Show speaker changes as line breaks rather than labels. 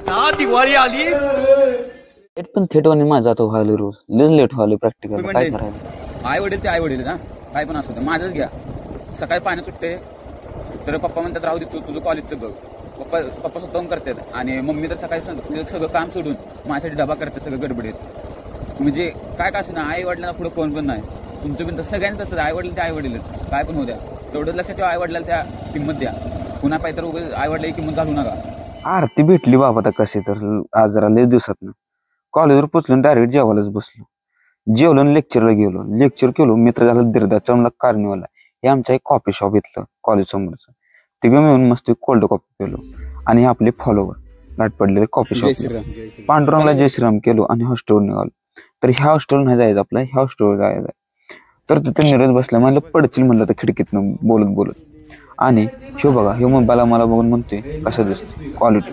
आता दिवाळी आली.
लेट पण थेटवानी माझा आता व्हायला रोज लय लेट व्हायला प्रॅक्टिकल काय करायला.
आई वडील ते आई वडील ना काय पण असं माझंच घ्या. सकाळी पाणी सुटते तर पप्पा म्हणतात राहू दे तू तुझं कॉलेजचं बघ. पप्पा स्वतःहून करतात आणि मम्मी तर सकाळी सगळं काम सोडून माझ्यासाठी डबा करते सगळं गडबडीत. म्हणजे काय का असं ना आई वडिलांना पुढे कोण पण नाही. तुमचं पण तसं सगळ्यांचं तसं आई वडील ते आई वडील काय पण होऊ द्या. तेवढंच लक्षात ठेवा आई वडिलांना त्या किंमत द्या. पुन्हा पाहिजे तर आई वडिलांची किंमत घालू नका.
आरती भेटली बाबा आता कशी तर आज जरा लय दिवसात ना कॉलेजवर पोचलो डायरेक्ट जेवायलाच बसलो. जेवलो लेक्चरला गेलो. लेक्चर केलो. मित्र झाला दिरदा चमला कार्निवलला हे आमच्या एक कॉफी शॉप इथलं कॉलेज समोरचं तिघं मिळून मस्त कोल्ड कॉफी पेलो आणि हे आपले फॉलोवर गाठ पडलेले कॉफी शॉप पांडुरंगला जय श्रीराम केलो आणि हॉस्टेलवर निघालो. तर ह्या हॉस्टेलवर नाही जायचं आपल्या ह्या हॉस्टेलवर जायचं. तर तिथे नीरज बसला म्हणलं पडतील म्हणलं तर खिडकीतनं बोलत आणि ह्यो बघा ह्यो मोबाईल मला बघून म्हणतोय कसं दिसतो क्वालिटी